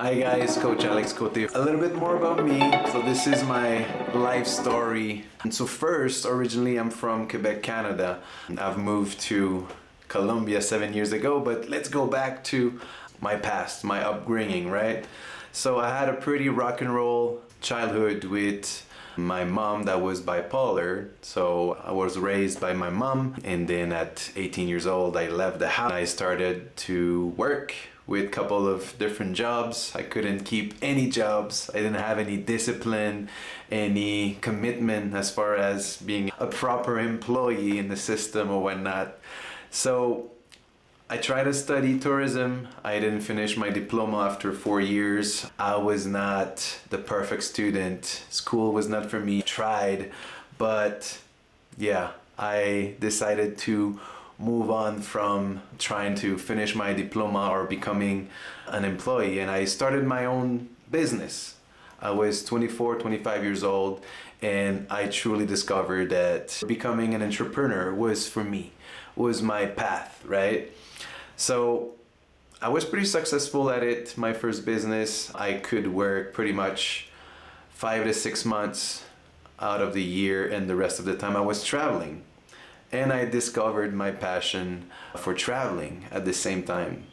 Hi guys, Coach Alex Cote. A little bit more about me. So this is my life story. And so first, originally I'm from Quebec, Canada. I've moved to Colombia 7 years ago, but let's go back to my past, my upbringing, right? So I had a pretty rock and roll childhood with my mom that was bipolar. So I was raised by my mom, and then at 18 years old I left the house. I started to work with a couple of different jobs. I couldn't keep any jobs. I didn't have any discipline, any commitment as far as being a proper employee in the system or whatnot. So I tried to study tourism. I didn't finish my diploma after 4 years. I was not the perfect student. School was not for me. Tried, but yeah, I decided to move on from trying to finish my diploma or becoming an employee, and I started my own business. I was 24, 25 years old, and I truly discovered that becoming an entrepreneur was for me, was my path, right? So I was pretty successful at it. My first business, I could work pretty much 5 to 6 months out of the year, and the rest of the time I was traveling. And I discovered my passion for traveling at the same time.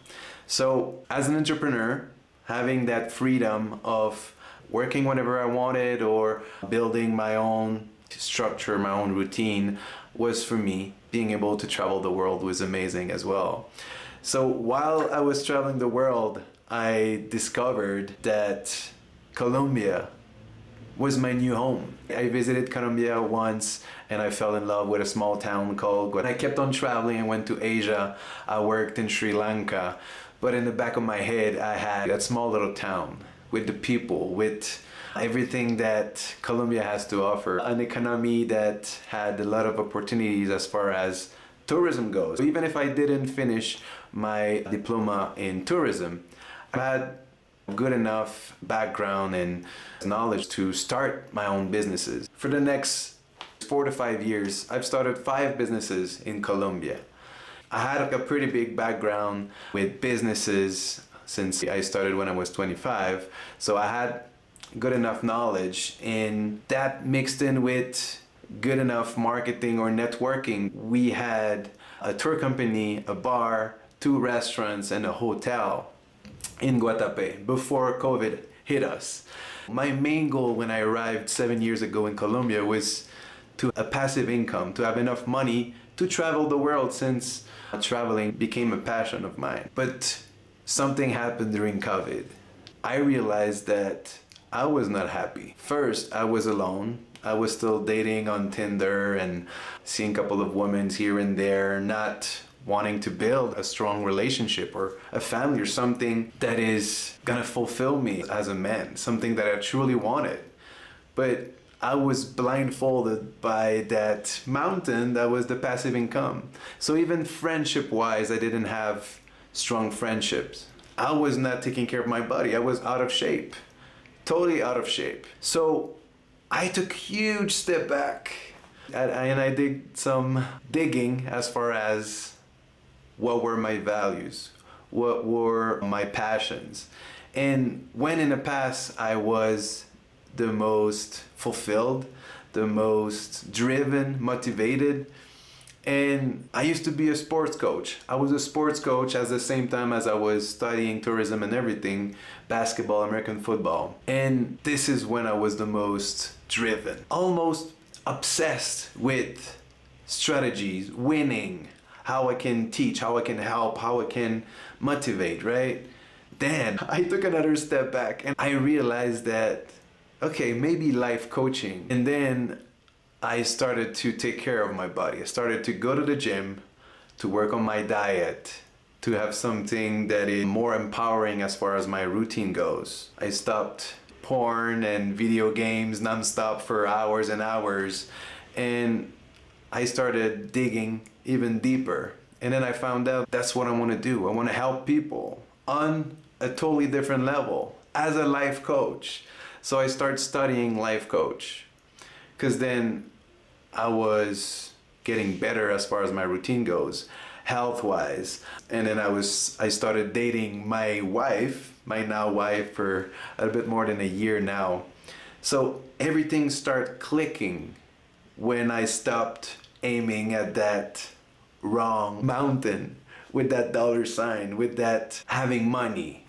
So as an entrepreneur, having that freedom of working whenever I wanted or building my own structure, my own routine was for me. Being able to travel the world was amazing as well. So while I was traveling the world, I discovered that Colombia was my new home. I visited Colombia once and I fell in love with a small town called Cote. I kept on traveling and went to Asia. I worked in Sri Lanka. But in the back of my head, I had that small little town with the people, with everything that Colombia has to offer. An economy that had a lot of opportunities as far as tourism goes. Even if I didn't finish my diploma in tourism, I had good enough background and knowledge to start my own businesses. For the next 4 to 5 years, I've started 5 businesses in Colombia. I had a pretty big background with businesses since I started when I was 25, so I had good enough knowledge, and that mixed in with good enough marketing or networking. We had a tour company, a bar, 2 restaurants, and a hotel in Guatapé before COVID hit us. My main goal when I arrived 7 years ago in Colombia was to a passive income, to have enough money to travel the world, since traveling became a passion of mine. But something happened during COVID. I realized that I was not happy. First, I was alone. I was still dating on Tinder and seeing a couple of women here and there, not wanting to build a strong relationship or a family or something that is gonna fulfill me as a man, something that I truly wanted. But I was blindfolded by that mountain that was the passive income. So even friendship-wise, I didn't have strong friendships. I was not taking care of my body. I was out of shape, totally out of shape. So I took a huge step back and I did some digging as far as what were my values, what were my passions. And when in the past I was the most fulfilled, the most driven, motivated, and I used to be a sports coach. I was a sports coach at the same time as I was studying tourism and everything, basketball, American football. And this is when I was the most driven, almost obsessed with strategies, winning, how I can teach, how I can help, how I can motivate, right? Then I took another step back and I realized that, okay, maybe life coaching. And then I started to take care of my body. I started to go to the gym, to work on my diet, to have something that is more empowering as far as my routine goes. I stopped porn and video games nonstop for hours and hours, and I started digging even deeper. And then I found out that's what I want to do. I want to help people on a totally different level as a life coach. So I started studying life coach, because then I was getting better as far as my routine goes. health-wise. And then I started dating my wife, my now wife, for a bit more than a year now. So everything started clicking when I stopped aiming at that wrong mountain with that dollar sign, with that having money,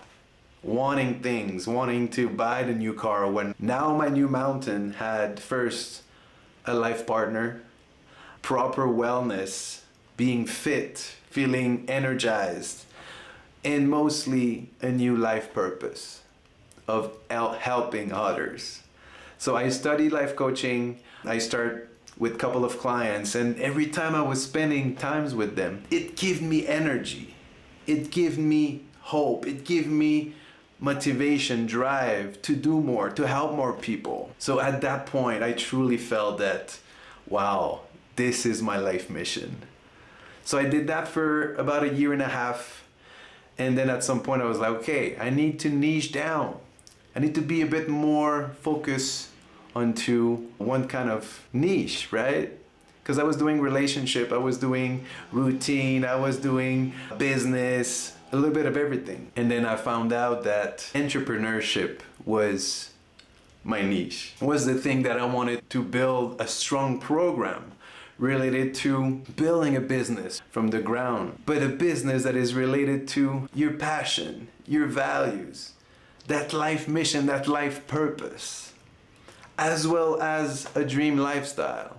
wanting things, wanting to buy the new car, when now my new mountain had first a life partner, proper wellness, being fit, feeling energized, and mostly a new life purpose of helping others. So I studied life coaching. I start with a couple of clients, and every time I was spending times with them, it gave me energy. It gave me hope. It gave me motivation, drive to do more, to help more people. So at that point, I truly felt that, wow, this is my life mission. So I did that for about a year and a half. And then at some point I was like, okay, I need to niche down. I need to be a bit more focused onto one kind of niche, right? Because I was doing relationship, I was doing routine, I was doing business, a little bit of everything. And then I found out that entrepreneurship was my niche. It was the thing that I wanted to build a strong program related to building a business from the ground, but a business that is related to your passion, your values, that life mission, that life purpose, as well as a dream lifestyle.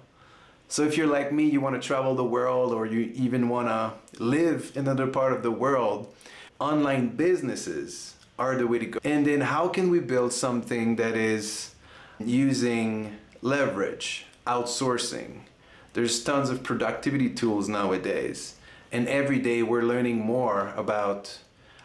So if you're like me, you want to travel the world, or you even want to live in another part of the world, online businesses are the way to go. And then how can we build something that is using leverage, outsourcing? There's tons of productivity tools nowadays, and every day we're learning more about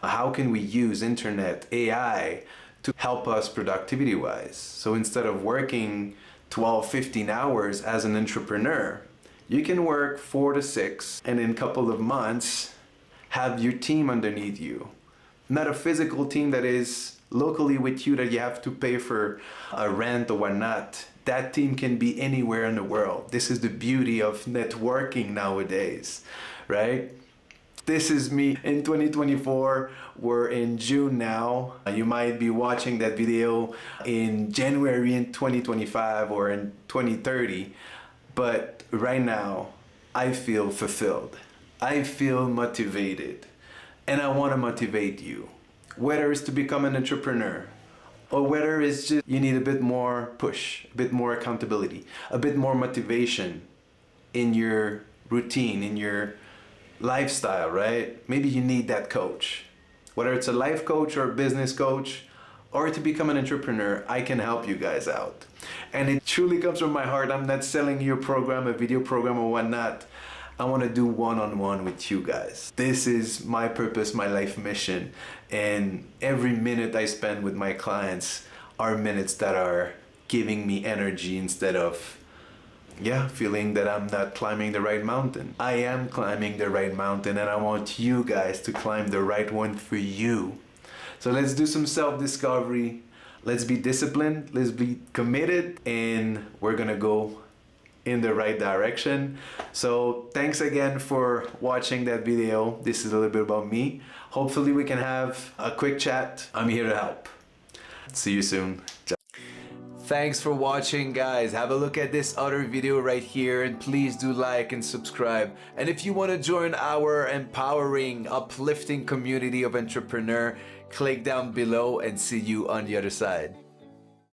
how can we use internet, AI to help us productivity wise. So instead of working 12, 15 hours as an entrepreneur, you can work 4 to 6 and in a couple of months have your team underneath you. Not a physical team that is locally with you that you have to pay for a rent or whatnot. That team can be anywhere in the world. This is the beauty of networking nowadays, right? This is me in 2024. We're in June now. You might be watching that video in January in 2025 or in 2030. But right now, I feel fulfilled. I feel motivated. And I want to motivate you. Whether it's to become an entrepreneur, or whether it's just you need a bit more push, a bit more accountability, a bit more motivation in your routine, in your lifestyle, right? Maybe you need that coach. Whether it's a life coach or a business coach, or to become an entrepreneur, I can help you guys out. And it truly comes from my heart. I'm not selling you a program, a video program or whatnot. I want to do one-on-one with you guys. This is my purpose, my life mission. And every minute I spend with my clients are minutes that are giving me energy instead of, feeling that I'm not climbing the right mountain. I am climbing the right mountain, and I want you guys to climb the right one for you. So let's do some self-discovery. Let's be disciplined. Let's be committed, and we're gonna go in the right direction. So thanks again for watching that video. This is a little bit about me. Hopefully we can have a quick chat. I'm here to help. See you soon. Thanks for watching, guys. Have a look at this other video right here, and please do like and subscribe. And if you want to join our empowering, uplifting community of entrepreneurs, click down below and see you on the other side.